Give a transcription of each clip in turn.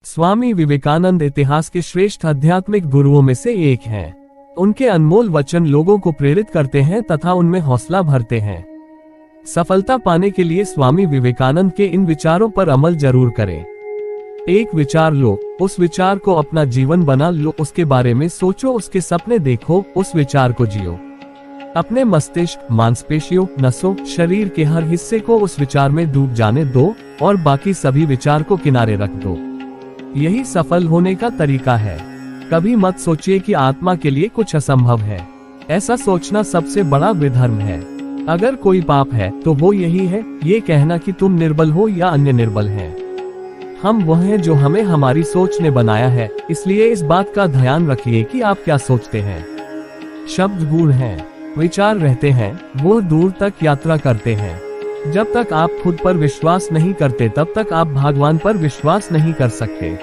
स्वामी विवेकानंद इतिहास के श्रेष्ठ आध्यात्मिक गुरुओं में से एक हैं। उनके अनमोल वचन लोगों को प्रेरित करते हैं तथा उनमें हौसला भरते हैं। सफलता पाने के लिए स्वामी विवेकानंद के इन विचारों पर अमल जरूर करें। एक विचार लो, उस विचार को अपना जीवन बना लो, उसके बारे में सोचो, उसके सपने देखो, उस विचार को जियो। अपने मस्तिष्क, मांसपेशियों, नसों, शरीर के हर हिस्से को उस विचार में डूब जाने दो और बाकी सभी विचार को किनारे रख दो। यही सफल होने का तरीका है। कभी मत सोचिए कि आत्मा के लिए कुछ असंभव है। ऐसा सोचना सबसे बड़ा विधर्म है। अगर कोई पाप है तो वो यही है, ये कहना कि तुम निर्बल हो या अन्य निर्बल हैं। हम वह हैं जो हमें हमारी सोच ने बनाया है, इसलिए इस बात का ध्यान रखिए कि आप क्या सोचते हैं। शब्द गूढ़ हैं, विचार रहते हैं, वो दूर तक यात्रा करते हैं। जब तक आप खुद पर विश्वास नहीं करते तब तक आप भगवान पर विश्वास नहीं कर सकते।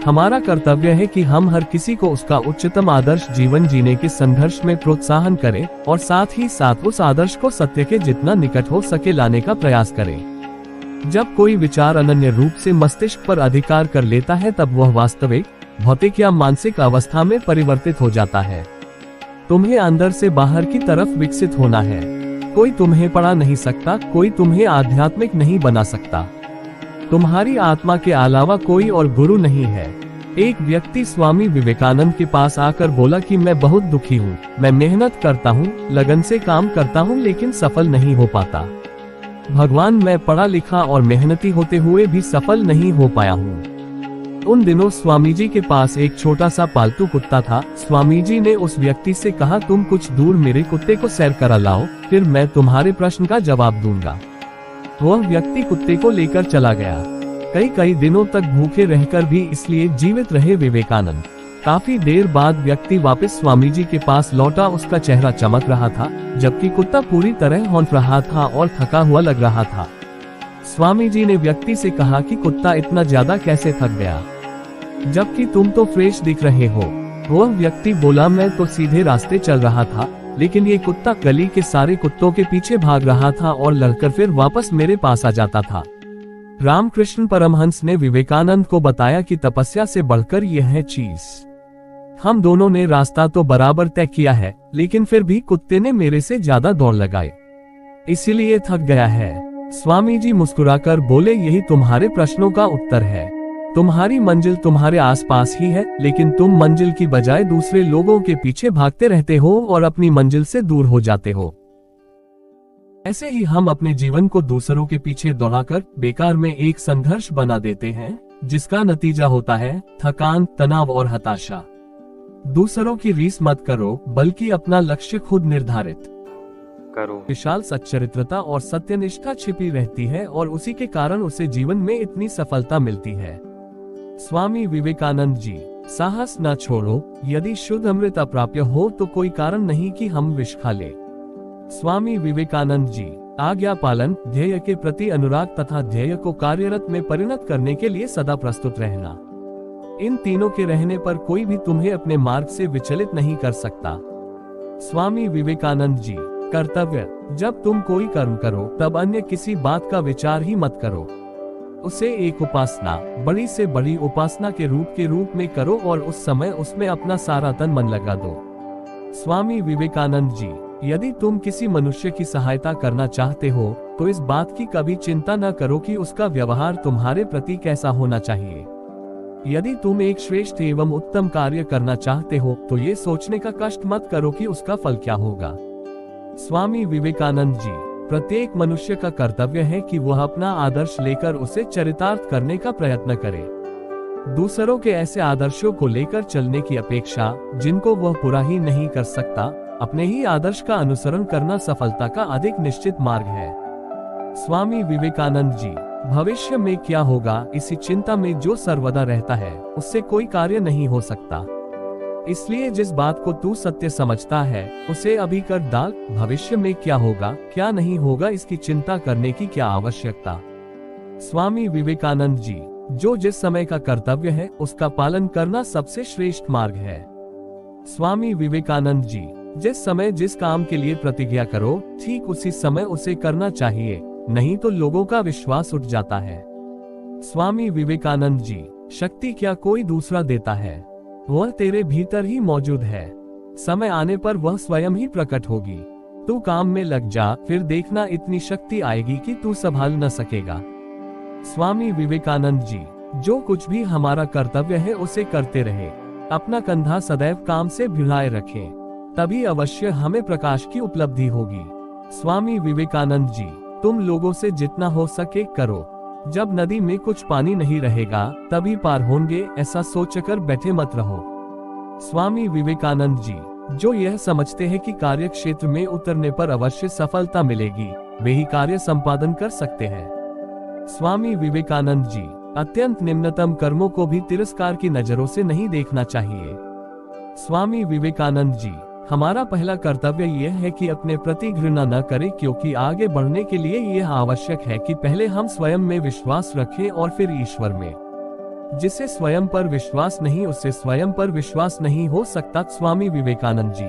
हमारा कर्तव्य है कि हम हर किसी को उसका उच्चतम आदर्श जीवन जीने के संघर्ष में प्रोत्साहन करें और साथ ही साथ उस आदर्श को सत्य के जितना निकट हो सके लाने का प्रयास करें। जब कोई विचार अनन्य रूप से मस्तिष्क पर अधिकार कर लेता है तब वह वास्तविक, भौतिक या मानसिक अवस्था में परिवर्तित हो जाता है। तुम्हें अंदर से बाहर की तरफ विकसित होना है। कोई तुम्हें पढ़ा नहीं सकता, कोई तुम्हें आध्यात्मिक नहीं बना सकता। तुम्हारी आत्मा के अलावा कोई और गुरु नहीं है। एक व्यक्ति स्वामी विवेकानंद के पास आकर बोला कि मैं बहुत दुखी हूँ, मैं मेहनत करता हूँ, लगन से काम करता हूँ, लेकिन सफल नहीं हो पाता। भगवान, मैं पढ़ा लिखा और मेहनती होते हुए भी सफल नहीं हो पाया हूँ। उन दिनों स्वामी जी के पास एक छोटा सा पालतू कुत्ता था। स्वामी जी ने उस व्यक्ति से कहा, तुम कुछ दूर मेरे कुत्ते को सैर करा लाओ, फिर मैं तुम्हारे प्रश्न का जवाब दूंगा। वह व्यक्ति कुत्ते को लेकर चला गया। कई दिनों तक भूखे रहकर भी इसलिए जीवित रहे विवेकानंद। काफी देर बाद व्यक्ति वापस स्वामी जी के पास लौटा। उसका चेहरा चमक रहा था, जबकि कुत्ता पूरी तरह हौंफ रहा था और थका हुआ लग रहा था। स्वामी जी ने व्यक्ति से कहा कि कुत्ता इतना ज्यादा कैसे थक गया, जबकि तुम तो फ्रेश दिख रहे हो। वह व्यक्ति बोला, मैं तो सीधे रास्ते चल रहा था, लेकिन ये कुत्ता गली के सारे कुत्तों के पीछे भाग रहा था और लड़कर फिर वापस मेरे पास आ जाता था। रामकृष्ण परमहंस ने विवेकानंद को बताया कि तपस्या से बढ़कर यह है चीज। हम दोनों ने रास्ता तो बराबर तय किया है, लेकिन फिर भी कुत्ते ने मेरे से ज्यादा दौड़ लगाई, इसीलिए थक गया है। स्वामी जी मुस्कुराकर बोले, यही तुम्हारे प्रश्नों का उत्तर है। तुम्हारी मंजिल तुम्हारे आसपास ही है, लेकिन तुम मंजिल की बजाय दूसरे लोगों के पीछे भागते रहते हो और अपनी मंजिल से दूर हो जाते हो। ऐसे ही हम अपने जीवन को दूसरों के पीछे दौड़ाकर बेकार में एक संघर्ष बना देते हैं, जिसका नतीजा होता है थकान, तनाव और हताशा। दूसरों की रीस मत करो, बल्कि अपना लक्ष्य खुद निर्धारित करो। विशाल सच्चरित्रता और सत्यनिष्ठा छिपी रहती है और उसी के कारण उसे जीवन में इतनी सफलता मिलती है। स्वामी विवेकानंद जी, साहस न छोड़ो, यदि शुद्ध अमृत अप्राप्य हो तो कोई कारण नहीं कि हम विष खा ले। स्वामी विवेकानंद जी, आज्ञा पालन, ध्येय के प्रति अनुराग तथा ध्येय को कार्यरत में परिणत करने के लिए सदा प्रस्तुत रहना। इन तीनों के रहने पर कोई भी तुम्हें अपने मार्ग से विचलित नहीं कर सकता। स्वामी विवेकानंद जी, कर्तव्य, जब तुम कोई कर्म करो तब अन्य किसी बात का विचार ही मत करो। उसे एक उपासना, बड़ी से बड़ी उपासना के रूप में करो और उस समय उसमें अपना सारा तन मन लगा दो। स्वामी विवेकानंद जी, यदि तुम किसी मनुष्य की सहायता करना चाहते हो तो इस बात की कभी चिंता न करो कि उसका व्यवहार तुम्हारे प्रति कैसा होना चाहिए। यदि तुम एक श्रेष्ठ एवं उत्तम कार्य करना चाहते हो तो ये सोचने का कष्ट मत करो कि उसका फल क्या होगा। स्वामी विवेकानंद जी, प्रत्येक मनुष्य का कर्तव्य है कि वह अपना आदर्श लेकर उसे चरितार्थ करने का प्रयत्न करे। दूसरों के ऐसे आदर्शों को लेकर चलने की अपेक्षा जिनको वह पूरा ही नहीं कर सकता, अपने ही आदर्श का अनुसरण करना सफलता का अधिक निश्चित मार्ग है। स्वामी विवेकानंद जी, भविष्य में क्या होगा इसी चिंता में जो सर्वदा रहता है उससे कोई कार्य नहीं हो सकता। इसलिए जिस बात को तू सत्य समझता है उसे अभी कर डाल। भविष्य में क्या होगा क्या नहीं होगा इसकी चिंता करने की क्या आवश्यकता। स्वामी विवेकानंद जी, जो जिस समय का कर्तव्य है उसका पालन करना सबसे श्रेष्ठ मार्ग है। स्वामी विवेकानंद जी, जिस समय जिस काम के लिए प्रतिज्ञा करो ठीक उसी समय उसे करना चाहिए, नहीं तो लोगों का विश्वास उठ जाता है। स्वामी विवेकानंद जी, शक्ति क्या कोई दूसरा देता है, वह तेरे भीतर ही मौजूद है। समय आने पर वह स्वयं ही प्रकट होगी। तू काम में लग जा, फिर देखना इतनी शक्ति आएगी कि तू संभाल न सकेगा। स्वामी विवेकानंद जी, जो कुछ भी हमारा कर्तव्य है उसे करते रहे, अपना कंधा सदैव काम से भिड़ाए रखें, तभी अवश्य हमें प्रकाश की उपलब्धि होगी। स्वामी विवेकानंद जी, तुम लोगों से जितना हो सके करो। जब नदी में कुछ पानी नहीं रहेगा तभी पार होंगे, ऐसा सोचकर बैठे मत रहो। स्वामी विवेकानंद जी, जो यह समझते हैं कि कार्य क्षेत्र में उतरने पर अवश्य सफलता मिलेगी, वे ही कार्य संपादन कर सकते हैं। स्वामी विवेकानंद जी, अत्यंत निम्नतम कर्मों को भी तिरस्कार की नजरों से नहीं देखना चाहिए। स्वामी विवेकानंद जी, हमारा पहला कर्तव्य यह है कि अपने प्रति घृणा न करें, क्योंकि आगे बढ़ने के लिए यह आवश्यक है कि पहले हम स्वयं में विश्वास रखें और फिर ईश्वर में। जिसे स्वयं पर विश्वास नहीं, उससे स्वयं पर विश्वास नहीं हो सकता। स्वामी विवेकानंद जी,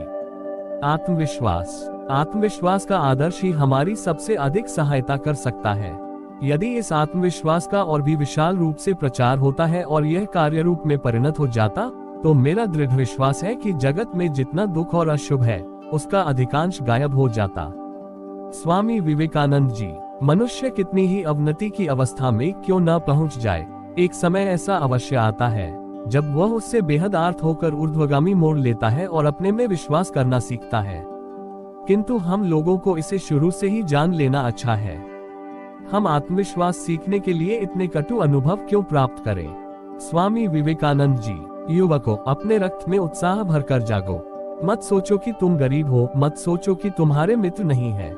आत्मविश्वास का आदर्श ही हमारी सबसे अधिक सहायता कर सकता है। यदि इस आत्मविश्वास का और भी विशाल रूप से प्रचार होता है और यह कार्य रूप में परिणत हो जाता, तो मेरा दृढ़ विश्वास है कि जगत में जितना दुख और अशुभ है उसका अधिकांश गायब हो जाता। स्वामी विवेकानंद जी, मनुष्य कितनी ही अवनति की अवस्था में क्यों न पहुंच जाए, एक समय ऐसा अवश्य आता है जब वह उससे बेहद आर्त होकर ऊर्ध्वगामी मोड़ लेता है और अपने में विश्वास करना सीखता है। किंतु हम लोगों को इसे शुरू से ही जान लेना अच्छा है। हम आत्मविश्वास सीखने के लिए इतने कटु अनुभव क्यों प्राप्त करें। स्वामी विवेकानंद जी, युवकों, अपने रक्त में उत्साह भरकर जागो। मत सोचो कि तुम गरीब हो, मत सोचो कि तुम्हारे मित्र नहीं है।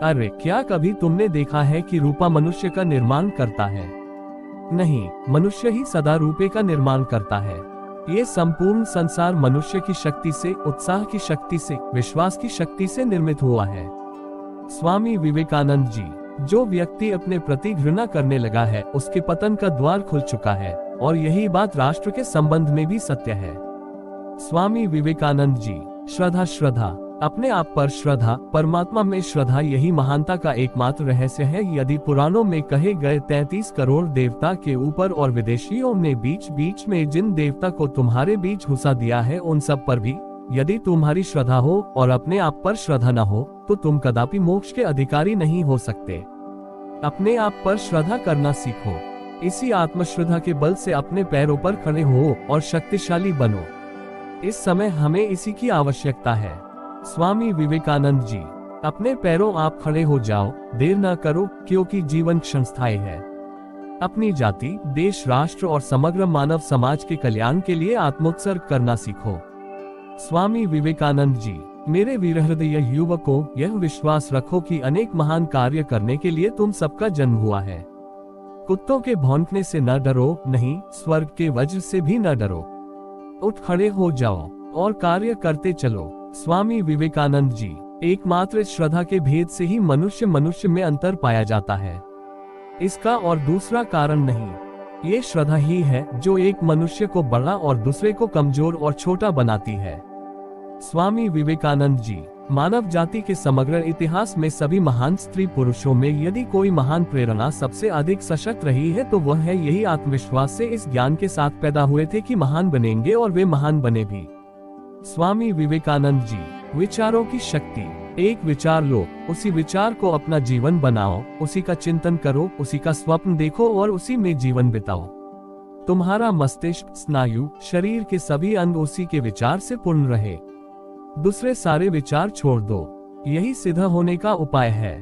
अरे, क्या कभी तुमने देखा है कि रूपा मनुष्य का निर्माण करता है? नहीं, मनुष्य ही सदा रूपे का निर्माण करता है। ये संपूर्ण संसार मनुष्य की शक्ति से, उत्साह की शक्ति से, विश्वास की शक्ति से निर्मित हुआ है। स्वामी विवेकानंद जी, जो व्यक्ति अपने प्रति घृणा करने लगा है उसके पतन का द्वार खुल चुका है, और यही बात राष्ट्र के संबंध में भी सत्य है। स्वामी विवेकानंद जी, श्रद्धा, अपने आप पर श्रद्धा, परमात्मा में श्रद्धा, यही महानता का एकमात्र रहस्य है। यदि पुराणों में कहे गए 33 करोड़ देवता के ऊपर और विदेशियों ने बीच बीच में जिन देवता को तुम्हारे बीच घुसा दिया है, उन सब पर भी यदि तुम्हारी श्रद्धा हो और अपने आप पर श्रद्धा न हो, तो तुम कदापि मोक्ष के अधिकारी नहीं हो सकते। अपने आप पर श्रद्धा करना सीखो। इसी आत्मश्रद्धा के बल से अपने पैरों पर खड़े हो और शक्तिशाली बनो। इस समय हमें इसी की आवश्यकता है। स्वामी विवेकानंद जी, अपने पैरों आप खड़े हो जाओ, देर न करो, क्योंकि जीवन क्षणस्थायी है। अपनी जाति, देश, राष्ट्र और समग्र मानव समाज के कल्याण के लिए आत्मोत्सर्ग करना सीखो। स्वामी विवेकानंद जी, मेरे वीरहृदय युवकों, यह विश्वास रखो कि अनेक महान कार्य करने के लिए तुम सबका जन्म हुआ है। कुत्तों के भौंकने से न डरो, नहीं, स्वर्ग के वज्र से भी न डरो। उठ खड़े हो जाओ और कार्य करते चलो। स्वामी विवेकानंद जी, एकमात्र श्रद्धा के भेद से ही मनुष्य में अंतर पाया जाता है, इसका और दूसरा कारण नहीं। ये श्रद्धा ही है जो एक मनुष्य को बड़ा और दूसरे को कमजोर और छोटा बनाती है। स्वामी विवेकानंद जी, मानव जाति के समग्र इतिहास में सभी महान स्त्री पुरुषों में यदि कोई महान प्रेरणा सबसे अधिक सशक्त रही है तो वह है यही आत्मविश्वास से इस ज्ञान के साथ पैदा हुए थे कि महान बनेंगे, और वे महान बने भी। स्वामी विवेकानंद जी, विचारों की शक्ति। एक विचार लो, उसी विचार को अपना जीवन बनाओ, उसी का चिंतन करो, उसी का स्वप्न देखो और उसी में जीवन बिताओ। तुम्हारा मस्तिष्क, स्नायु, शरीर के सभी अंग उसी के विचार से पूर्ण रहे। दूसरे सारे विचार छोड़ दो, यही सिद्ध होने का उपाय है।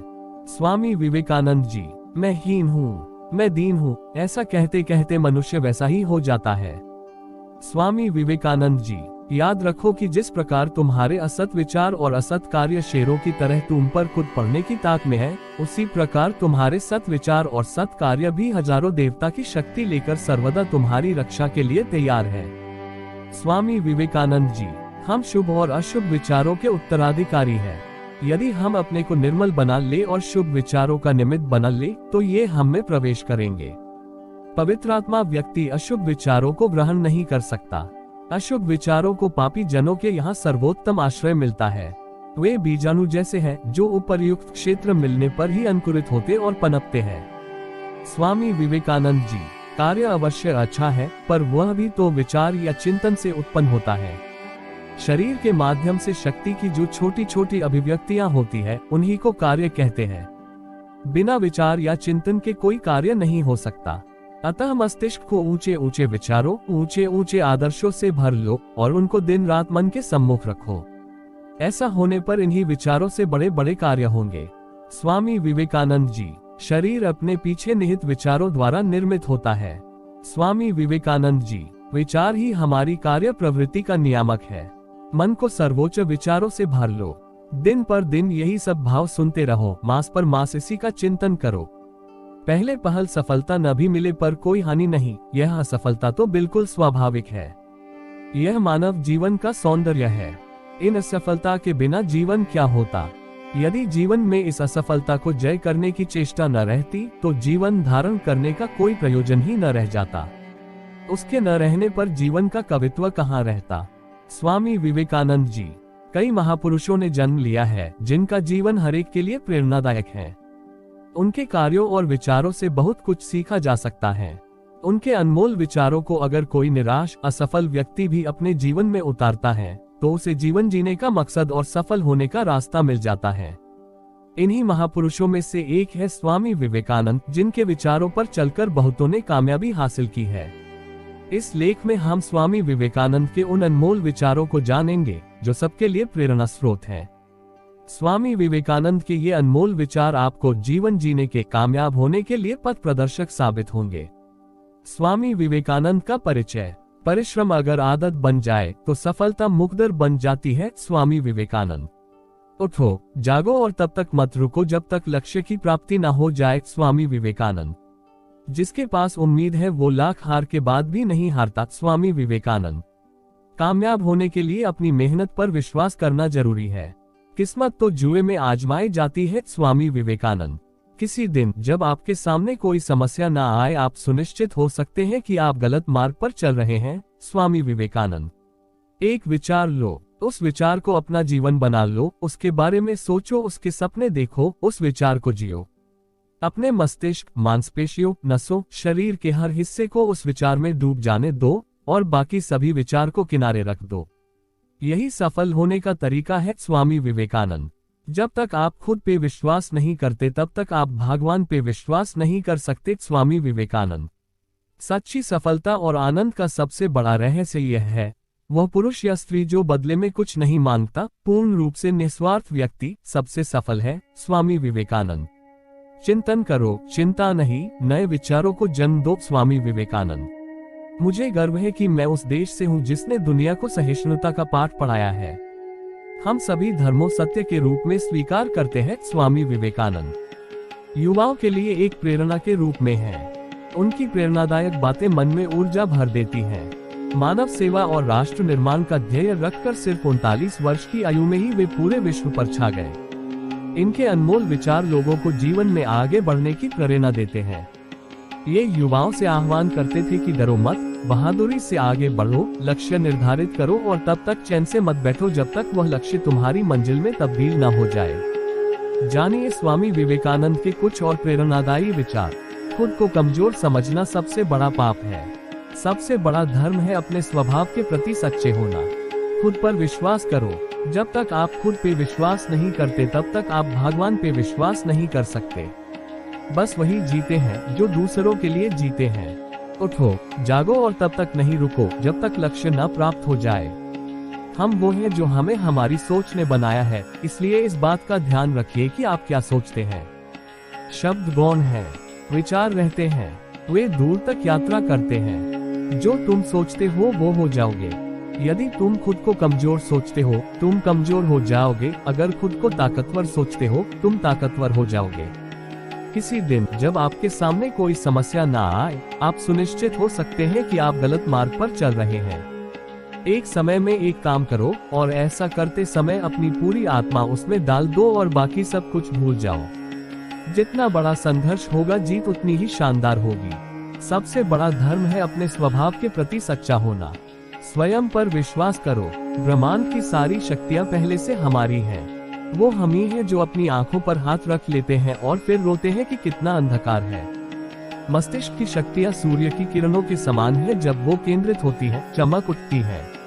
स्वामी विवेकानंद जी, मैं हीन हूँ, मैं दीन हूँ, ऐसा कहते कहते मनुष्य वैसा ही हो जाता है। स्वामी विवेकानंद जी, याद रखो कि जिस प्रकार तुम्हारे असत विचार और असत कार्य शेरों की तरह तुम पर खुद पड़ने की ताक में है, उसी प्रकार तुम्हारे सत विचार और सत कार्य भी हजारों देवता की शक्ति लेकर सर्वदा तुम्हारी रक्षा के लिए तैयार है। स्वामी विवेकानंद जी, हम शुभ और अशुभ विचारों के उत्तराधिकारी हैं। यदि हम अपने को निर्मल बना ले और शुभ विचारों का निमित्त बना ले तो ये हम में प्रवेश करेंगे। पवित्र आत्मा व्यक्ति अशुभ विचारों को ग्रहण नहीं कर सकता। अशुभ विचारों को पापी जनों के यहाँ सर्वोत्तम आश्रय मिलता है। वे बीजाणु जैसे हैं जो उपर्युक्त क्षेत्र मिलने पर ही अंकुरित होते और पनपते हैं। स्वामी विवेकानंद जी, कार्य अवश्य अच्छा है, पर वह भी तो विचार या चिंतन से उत्पन्न होता है। शरीर के माध्यम से शक्ति की जो छोटी छोटी अभिव्यक्तियां होती है, उन्हीं को कार्य कहते हैं। बिना विचार या चिंतन के कोई कार्य नहीं हो सकता। अतः मस्तिष्क को ऊंचे ऊंचे विचारों, ऊंचे ऊंचे आदर्शों से भर लो और उनको दिन रात मन के सम्मुख रखो। ऐसा होने पर इन्हीं विचारों से बड़े बड़े कार्य होंगे। स्वामी विवेकानंद जी। शरीर अपने पीछे निहित विचारों द्वारा निर्मित होता है। स्वामी विवेकानंद जी। विचार ही हमारी कार्य प्रवृत्ति का नियामक है। मन को सर्वोच्च विचारों से भर लो। दिन पर दिन यही सब भाव सुनते रहो, मास पर मास इसी का चिंतन करो। पहले पहल सफलता न भी मिले पर कोई हानि नहीं, यह असफलता तो बिल्कुल स्वाभाविक है। यह मानव जीवन का सौंदर्य है। इन असफलता के बिना जीवन क्या होता। यदि जीवन में इस असफलता को जय करने की चेष्टा न रहती तो जीवन धारण करने का कोई प्रयोजन ही न रह जाता। उसके न रहने पर जीवन का कवित्व कहाँ रहता। स्वामी विवेकानंद जी। कई महापुरुषों ने जन्म लिया है जिनका जीवन हरेक के लिए प्रेरणादायक है। उनके कार्यों और विचारों से बहुत कुछ सीखा जा सकता है। उनके अनमोल विचारों को अगर कोई निराश, असफल व्यक्ति भी अपने जीवन में उतारता है तो उसे जीवन जीने का मकसद और सफल होने का रास्ता मिल जाता है। इन्हीं महापुरुषों में से एक है स्वामी विवेकानंद, जिनके विचारों पर चलकर बहुतों ने कामयाबी हासिल की है। इस लेख में हम स्वामी विवेकानंद के उन अनमोल विचारों को जानेंगे जो सबके लिए प्रेरणा स्रोत हैं। स्वामी विवेकानंद के ये अनमोल विचार आपको जीवन जीने के, कामयाब होने के लिए पथ प्रदर्शक साबित होंगे। स्वामी विवेकानंद का परिचय। परिश्रम अगर आदत बन जाए तो सफलता मुकद्दर बन जाती है। स्वामी विवेकानंद। उठो, जागो और तब तक मत रुको जब तक लक्ष्य की प्राप्ति न हो जाए। स्वामी विवेकानंद। जिसके पास उम्मीद है वो लाख हार के बाद भी नहीं हारता। स्वामी विवेकानंद। कामयाब होने के लिए अपनी मेहनत पर विश्वास करना जरूरी है। किस्मत तो जुए में आजमाई जाती है। स्वामी विवेकानंद। किसी दिन जब आपके सामने कोई समस्या ना आए, आप सुनिश्चित हो सकते हैं कि आप गलत मार्ग पर चल रहे हैं। स्वामी विवेकानंद। एक विचार लो, उस विचार को अपना जीवन बना लो, उसके बारे में सोचो, उसके सपने देखो, उस विचार को जियो। अपने मस्तिष्क, मांसपेशियों, नसों, शरीर के हर हिस्से को उस विचार में डूब जाने दो और बाकी सभी विचार को किनारे रख दो। यही सफल होने का तरीका है। स्वामी विवेकानंद। जब तक आप खुद पे विश्वास नहीं करते तब तक आप भगवान पे विश्वास नहीं कर सकते। स्वामी विवेकानंद। सच्ची सफलता और आनंद का सबसे बड़ा रहस्य यह है, वह पुरुष या स्त्री जो बदले में कुछ नहीं मांगता, पूर्ण रूप से निस्वार्थ व्यक्ति सबसे सफल है। स्वामी विवेकानंद। चिंतन करो, चिंता नहीं, नए विचारों को जन्म दो। स्वामी विवेकानंद। मुझे गर्व है कि मैं उस देश से हूँ जिसने दुनिया को सहिष्णुता का पाठ पढ़ाया है। हम सभी धर्मों सत्य के रूप में स्वीकार करते हैं। स्वामी विवेकानंद। युवाओं के लिए एक प्रेरणा के रूप में है। उनकी प्रेरणादायक बातें मन में ऊर्जा भर देती हैं। मानव सेवा और राष्ट्र निर्माण का ध्येय रखकर सिर्फ 39 वर्ष की आयु में ही वे पूरे विश्व पर छा गए। इनके अनमोल विचार लोगों को जीवन में आगे बढ़ने की प्रेरणा देते हैं। ये युवाओं से आह्वान करते थे कि डरो मत, बहादुरी से आगे बढ़ो, लक्ष्य निर्धारित करो और तब तक चैन से मत बैठो जब तक वह लक्ष्य तुम्हारी मंजिल में तब्दील न हो जाए। जानिए स्वामी विवेकानंद के कुछ और प्रेरणादायी विचार। खुद को कमजोर समझना सबसे बड़ा पाप है। सबसे बड़ा धर्म है अपने स्वभाव के प्रति सच्चे होना। खुद पर विश्वास करो। जब तक आप खुद पे विश्वास नहीं करते तब तक आप भगवान पे विश्वास नहीं कर सकते। बस वही जीते हैं जो दूसरों के लिए जीते हैं। उठो, जागो और तब तक नहीं रुको जब तक लक्ष्य न प्राप्त हो जाए। हम वो हैं जो हमें हमारी सोच ने बनाया है, इसलिए इस बात का ध्यान रखिए कि आप क्या सोचते हैं। शब्द गौण हैं, विचार रहते हैं, वे दूर तक यात्रा करते हैं। जो तुम सोचते हो वो हो जाओगे। यदि तुम खुद को कमजोर सोचते हो तुम कमजोर हो जाओगे। अगर खुद को ताकतवर सोचते हो तुम ताकतवर हो जाओगे। किसी दिन जब आपके सामने कोई समस्या ना आए, आप सुनिश्चित हो सकते हैं कि आप गलत मार्ग पर चल रहे हैं। एक समय में एक काम करो और ऐसा करते समय अपनी पूरी आत्मा उसमें डाल दो और बाकी सब कुछ भूल जाओ। जितना बड़ा संघर्ष होगा जीत उतनी ही शानदार होगी। सबसे बड़ा धर्म है अपने स्वभाव के प्रति सच्चा होना। स्वयं पर विश्वास करो। ब्रह्मांड की सारी शक्तियां पहले से हमारी हैं। वो हम ही हैं जो अपनी आंखों पर हाथ रख लेते हैं और फिर रोते हैं कि कितना अंधकार है। मस्तिष्क की शक्तियाँ सूर्य की किरणों के समान है, जब वो केंद्रित होती है, चमक उठती है।